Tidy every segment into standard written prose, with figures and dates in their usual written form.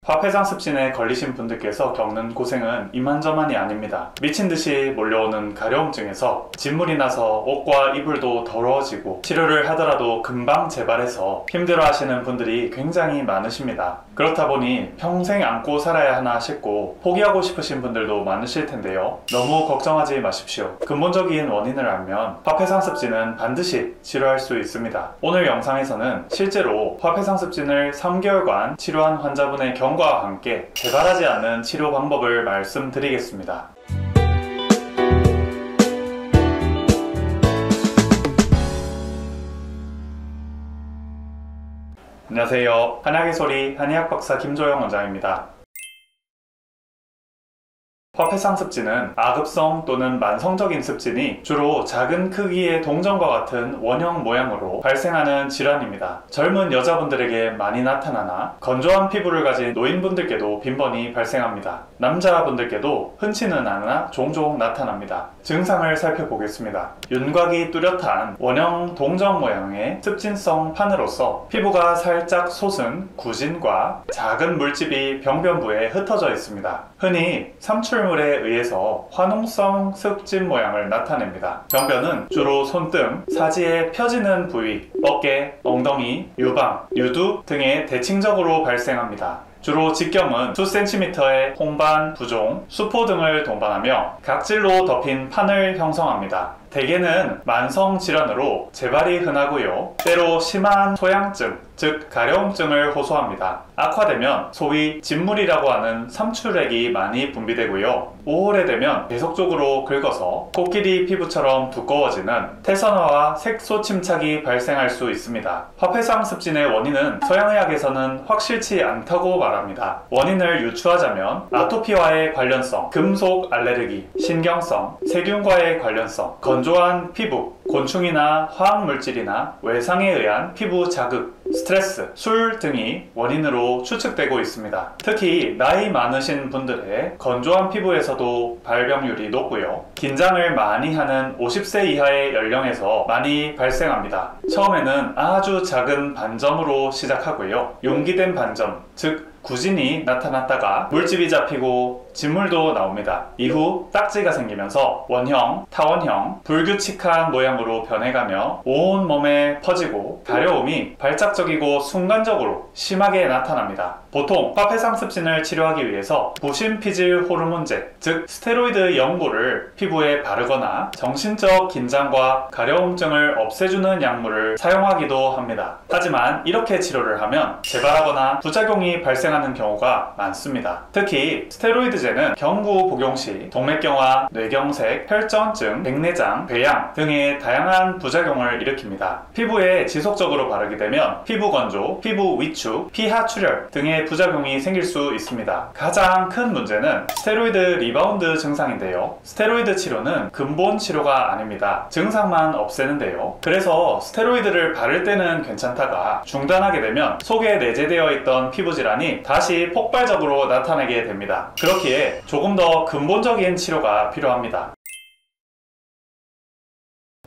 화폐상 습진에 걸리신 분들께서 겪는 고생은 이만저만이 아닙니다. 미친듯이 몰려오는 가려움증에서 진물이 나서 옷과 이불도 더러워지고 치료를 하더라도 금방 재발해서 힘들어하시는 분들이 굉장히 많으십니다. 그렇다 보니 평생 안고 살아야 하나 싶고 포기하고 싶으신 분들도 많으실 텐데요. 너무 걱정하지 마십시오. 근본적인 원인을 알면 화폐상 습진은 반드시 치료할 수 있습니다. 오늘 영상에서는 실제로 화폐상 습진을 3개월간 치료한 환자분의 경과와 함께 재발하지 않는 치료 방법을 말씀드리겠습니다. 안녕하세요. 한약의 소리 한의학 박사 김조영 원장입니다. 화폐상 습진은 아급성 또는 만성적인 습진이 주로 작은 크기의 동전과 같은 원형 모양으로 발생하는 질환입니다. 젊은 여자분들에게 많이 나타나나 건조한 피부를 가진 노인분들께도 빈번히 발생합니다. 남자분들께도 흔치는 않으나 종종 나타납니다. 증상을 살펴보겠습니다. 윤곽이 뚜렷한 원형 동전 모양의 습진성 판으로서 피부가 살짝 솟은 구진과 작은 물집이 병변부에 흩어져 있습니다. 흔히 삼출물에 의해서 화농성 습진 모양을 나타냅니다. 병변은 주로 손등, 사지에 펴지는 부위, 어깨, 엉덩이, 유방, 유두 등에 대칭적으로 발생합니다. 주로 직경은 수cm의 홍반, 부종, 수포 등을 동반하며 각질로 덮인 판을 형성합니다. 대개는 만성 질환으로 재발이 흔하고요. 때로 심한 소양증, 즉 가려움증을 호소합니다. 악화되면 소위 진물이라고 하는 삼출액이 많이 분비되고요. 오래되면 계속적으로 긁어서 코끼리 피부처럼 두꺼워지는 태선화와 색소 침착이 발생할 수 있습니다. 화폐상 습진의 원인은 서양의학에서는 확실치 않다고 말합니다. 원인을 유추하자면 아토피와의 관련성, 금속 알레르기, 신경성, 세균과의 관련성, 건조한 피부, 곤충이나 화학물질이나 외상에 의한 피부 자극, 스트레스, 술 등이 원인으로 추측되고 있습니다. 특히 나이 많으신 분들의 건조한 피부에서도 발병률이 높고요. 긴장을 많이 하는 50세 이하의 연령에서 많이 발생합니다. 처음에는 아주 작은 반점으로 시작하고요. 용기된 반점, 즉 구진이 나타났다가 물집이 잡히고 진물도 나옵니다. 이후 딱지가 생기면서 원형, 타원형, 불규칙한 모양으로 변해가며 온 몸에 퍼지고 가려움이 발작적이고 순간적으로 심하게 나타납니다. 보통 화폐상 습진을 치료하기 위해서 부신피질 호르몬제, 즉 스테로이드 연고를 피부에 바르거나 정신적 긴장과 가려움증을 없애주는 약물을 사용하기도 합니다. 하지만 이렇게 치료를 하면 재발하거나 부작용이 발생하는 경우가 많습니다. 특히 스테로이드제는 경구 복용 시 동맥경화, 뇌경색, 혈전증, 백내장, 궤양 등의 다양한 부작용을 일으킵니다. 피부에 지속적으로 바르게 되면 피부 건조, 피부 위축, 피하출혈 등의 부작용이 생길 수 있습니다. 가장 큰 문제는 스테로이드 리바운드 증상인데요. 스테로이드 치료는 근본 치료가 아닙니다. 증상만 없애는데요. 그래서 스테로이드를 바를 때는 괜찮다가 중단하게 되면 속에 내재되어 있던 피부 질환이 다시 폭발적으로 나타나게 됩니다. 그렇기에 조금 더 근본적인 치료가 필요합니다.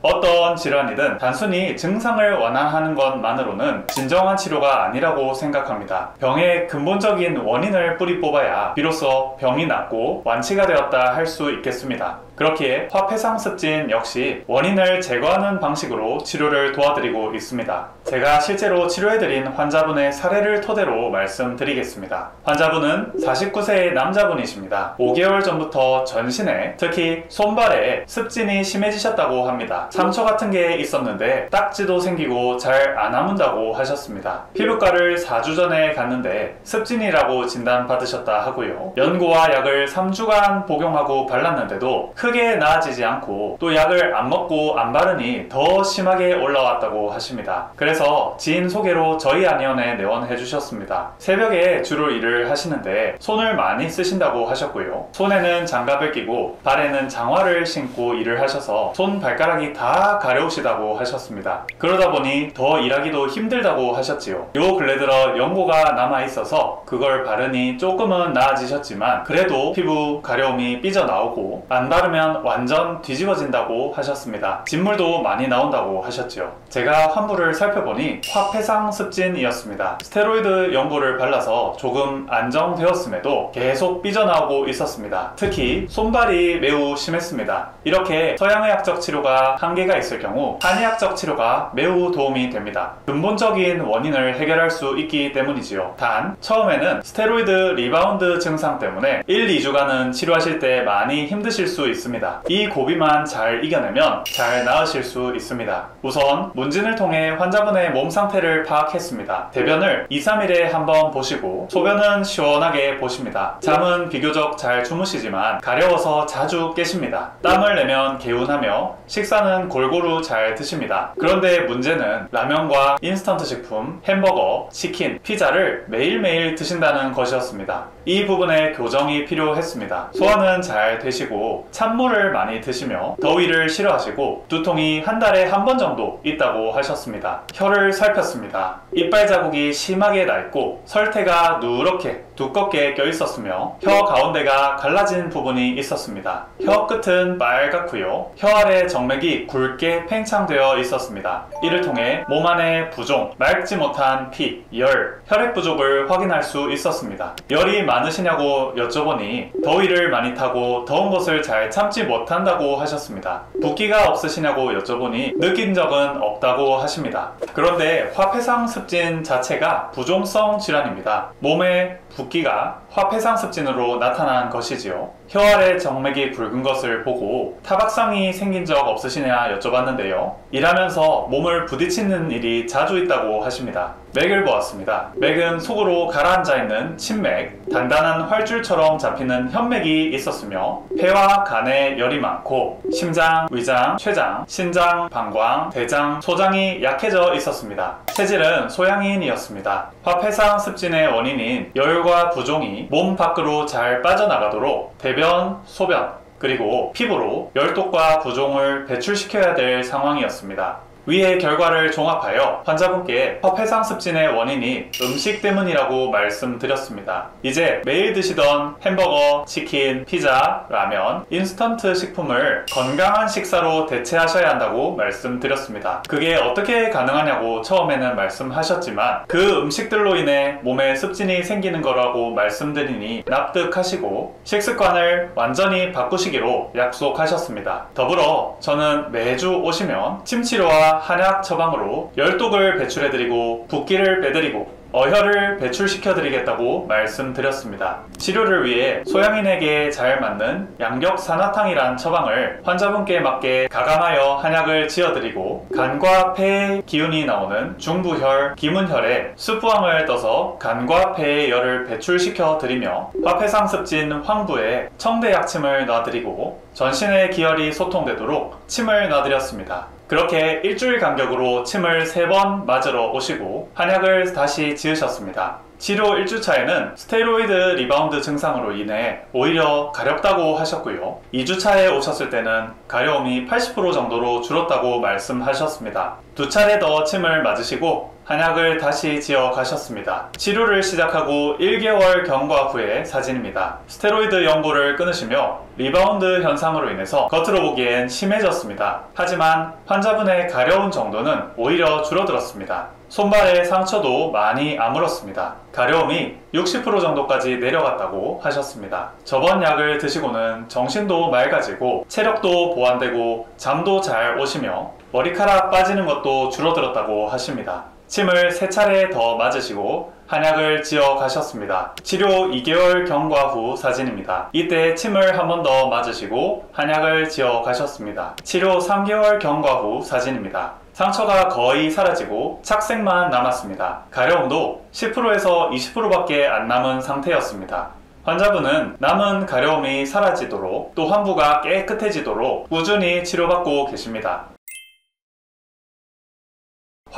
어떤 질환이든 단순히 증상을 완화하는 것만으로는 진정한 치료가 아니라고 생각합니다. 병의 근본적인 원인을 뿌리 뽑아야 비로소 병이 낫고 완치가 되었다 할 수 있겠습니다. 그렇기에 화폐상 습진 역시 원인을 제거하는 방식으로 치료를 도와드리고 있습니다. 제가 실제로 치료해드린 환자분의 사례를 토대로 말씀드리겠습니다. 환자분은 49세의 남자분이십니다. 5개월 전부터 전신에, 특히 손발에 습진이 심해지셨다고 합니다. 상처 같은 게 있었는데 딱지도 생기고 잘 안 아문다고 하셨습니다. 피부과를 4주 전에 갔는데 습진이라고 진단받으셨다 하고요. 연고와 약을 3주간 복용하고 발랐는데도 크게 나아지지 않고 또 약을 안 먹고 안 바르니 더 심하게 올라왔다고 하십니다. 그래서 지인 소개로 저희 한의원에 내원해 주셨습니다. 새벽에 주로 일을 하시는데 손을 많이 쓰신다고 하셨고요. 손에는 장갑을 끼고 발에는 장화를 신고 일을 하셔서 손 발가락이 다 가려우시다고 하셨습니다. 그러다 보니 더 일하기도 힘들다고 하셨지요. 요 근래 들어 연고가 남아있어서 그걸 바르니 조금은 나아지셨지만 그래도 피부 가려움이 삐져나오고 안 바르면 완전 뒤집어진다고 하셨습니다. 진물도 많이 나온다고 하셨죠. 제가 환부를 살펴보니 화폐상 습진이었습니다. 스테로이드 연고를 발라서 조금 안정되었음에도 계속 삐져나오고 있었습니다. 특히 손발이 매우 심했습니다. 이렇게 서양의학적 치료가 한계가 있을 경우 한의학적 치료가 매우 도움이 됩니다. 근본적인 원인을 해결할 수 있기 때문이지요. 단 처음에는 스테로이드 리바운드 증상 때문에 1, 2주간은 치료하실 때 많이 힘드실 수 있습니다. 이 고비만 잘 이겨내면 잘 나으실 수 있습니다. 우선 문진을 통해 환자분의 몸 상태를 파악했습니다. 대변을 2, 3일에 한번 보시고 소변은 시원하게 보십니다. 잠은 비교적 잘 주무시지만 가려워서 자주 깨십니다. 땀을 내면 개운하며 식사는 골고루 잘 드십니다. 그런데 문제는 라면과 인스턴트 식품, 햄버거, 치킨, 피자를 매일매일 드신다는 것이었습니다. 이 부분에 교정이 필요했습니다. 소화는 잘 되시고 찬물을 많이 드시며 더위를 싫어하시고 두통이 한 달에 한 번 정도 있다고 하셨습니다. 혀를 살폈습니다. 이빨 자국이 심하게 낡고 설태가 누렇게 두껍게 껴 있었으며 혀 가운데가 갈라진 부분이 있었습니다. 혀 끝은 빨갛고요. 혀 아래 정맥이 굵게 팽창되어 있었습니다. 이를 통해 몸 안에 부종, 맑지 못한 피, 열, 혈액 부족을 확인할 수 있었습니다. 열이 많으시냐고 여쭤보니 더위를 많이 타고 더운 것을 잘 참지 못한다고 하셨습니다. 붓기가 없으시냐고 여쭤보니 느낀 적은 없다고 하십니다. 그런데 화폐상 습진 자체가 부종성 질환입니다. 몸에 붓기가 화폐상 습진으로 나타난 것이지요. 혀 아래 정맥이 굵은 것을 보고 타박상이 생긴 적 없으시냐 여쭤봤는데요. 일하면서 몸을 부딪히는 일이 자주 있다고 하십니다. 맥을 보았습니다. 맥은 속으로 가라앉아 있는 침맥, 단단한 활줄처럼 잡히는 현맥이 있었으며 폐와 간에 열이 많고 심장, 위장, 췌장, 신장, 방광, 대장, 소장이 약해져 있었습니다. 체질은 소양인이었습니다. 화폐상 습진의 원인인 열과 부종이 몸 밖으로 잘 빠져나가도록 대변, 소변, 그리고 피부로 열독과 부종을 배출시켜야 될 상황이었습니다. 위의 결과를 종합하여 환자분께 화폐상 습진의 원인이 음식 때문이라고 말씀드렸습니다. 이제 매일 드시던 햄버거, 치킨, 피자, 라면, 인스턴트 식품을 건강한 식사로 대체하셔야 한다고 말씀드렸습니다. 그게 어떻게 가능하냐고 처음에는 말씀하셨지만 그 음식들로 인해 몸에 습진이 생기는 거라고 말씀드리니 납득하시고 식습관을 완전히 바꾸시기로 약속하셨습니다. 더불어 저는 매주 오시면 침치료와 한약 처방으로 열독을 배출해드리고 붓기를 빼드리고 어혈을 배출시켜드리겠다고 말씀드렸습니다. 치료를 위해 소양인에게 잘 맞는 양격산화탕이란 처방을 환자분께 맞게 가감하여 한약을 지어드리고 간과 폐의 기운이 나오는 중부혈, 기문혈에 수부항을 떠서 간과 폐의 열을 배출시켜드리며 화폐상 습진 황부에 청대약침을 놔드리고 전신의 기혈이 소통되도록 침을 놔드렸습니다. 그렇게 일주일 간격으로 침을 3번 맞으러 오시고 한약을 다시 지으셨습니다. 치료 1주차에는 스테로이드 리바운드 증상으로 인해 오히려 가렵다고 하셨고요. 2주차에 오셨을 때는 가려움이 80% 정도로 줄었다고 말씀하셨습니다. 2차례 더 침을 맞으시고 한약을 다시 지어 가셨습니다. 치료를 시작하고 1개월 경과 후의 사진입니다. 스테로이드 연고를 끊으시며 리바운드 현상으로 인해서 겉으로 보기엔 심해졌습니다. 하지만 환자분의 가려운 정도는 오히려 줄어들었습니다. 손발의 상처도 많이 아물었습니다. 가려움이 60% 정도까지 내려갔다고 하셨습니다. 저번 약을 드시고는 정신도 맑아지고 체력도 보완되고 잠도 잘 오시며 머리카락 빠지는 것도 줄어들었다고 하십니다. 침을 3차례 더 맞으시고 한약을 지어 가셨습니다. 치료 2개월 경과 후 사진입니다. 이때 침을 한 번 더 맞으시고 한약을 지어 가셨습니다. 치료 3개월 경과 후 사진입니다. 상처가 거의 사라지고 착색만 남았습니다. 가려움도 10%에서 20%밖에 안 남은 상태였습니다. 환자분은 남은 가려움이 사라지도록 또 환부가 깨끗해지도록 꾸준히 치료받고 계십니다.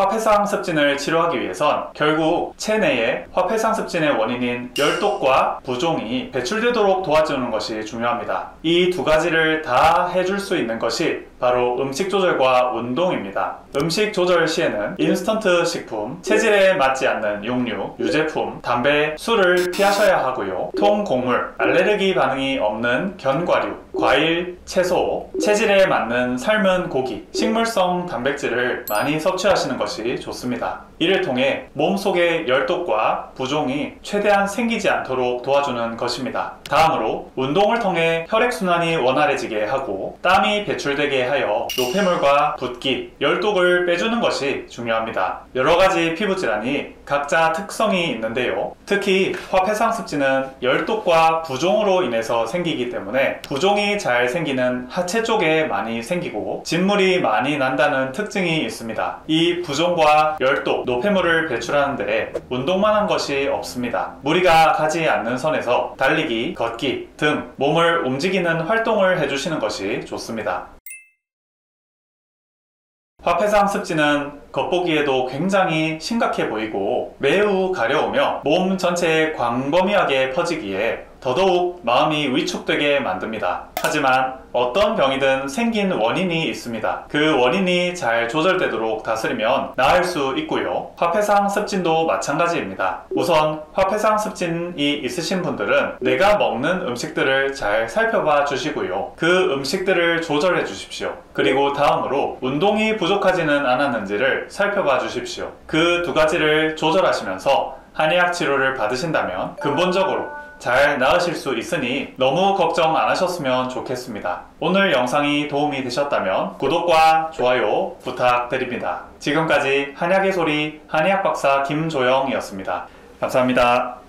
화폐상 습진을 치료하기 위해선 결국 체내에 화폐상 습진의 원인인 열독과 부종이 배출되도록 도와주는 것이 중요합니다. 이 두 가지를 다 해줄 수 있는 것이 바로 음식 조절과 운동입니다. 음식 조절 시에는 인스턴트 식품, 체질에 맞지 않는 육류, 유제품, 담배, 술을 피하셔야 하고요. 통곡물, 알레르기 반응이 없는 견과류, 과일, 채소, 체질에 맞는 삶은 고기, 식물성 단백질을 많이 섭취하시는 것이 좋습니다. 이를 통해 몸속의 열독과 부종이 최대한 생기지 않도록 도와주는 것입니다. 다음으로 운동을 통해 혈액순환이 원활해지게 하고 땀이 배출되게 하여 노폐물과 붓기, 열독을 빼주는 것이 중요합니다. 여러가지 피부질환이 각자 특성이 있는데요. 특히 화폐상 습진은 열독과 부종으로 인해서 생기기 때문에 부종이 잘 생기는 하체 쪽에 많이 생기고 진물이 많이 난다는 특징이 있습니다. 이 부종과 열독, 노폐물을 배출하는데 운동만 한 것이 없습니다. 무리가 가지 않는 선에서 달리기, 걷기 등 몸을 움직이는 활동을 해주시는 것이 좋습니다. 화폐상 습진은 겉보기에도 굉장히 심각해 보이고 매우 가려우며 몸 전체에 광범위하게 퍼지기에 더더욱 마음이 위축되게 만듭니다. 하지만 어떤 병이든 생긴 원인이 있습니다. 그 원인이 잘 조절되도록 다스리면 나을 수 있고요. 화폐상 습진도 마찬가지입니다. 우선 화폐상 습진이 있으신 분들은 내가 먹는 음식들을 잘 살펴봐 주시고요. 그 음식들을 조절해 주십시오. 그리고 다음으로 운동이 부족하지는 않았는지를 살펴봐 주십시오. 그 두 가지를 조절하시면서 한의학 치료를 받으신다면 근본적으로 잘 나으실 수 있으니 너무 걱정 안 하셨으면 좋겠습니다. 오늘 영상이 도움이 되셨다면 구독과 좋아요 부탁드립니다. 지금까지 한약의 소리 한의학 박사 김조영이었습니다. 감사합니다.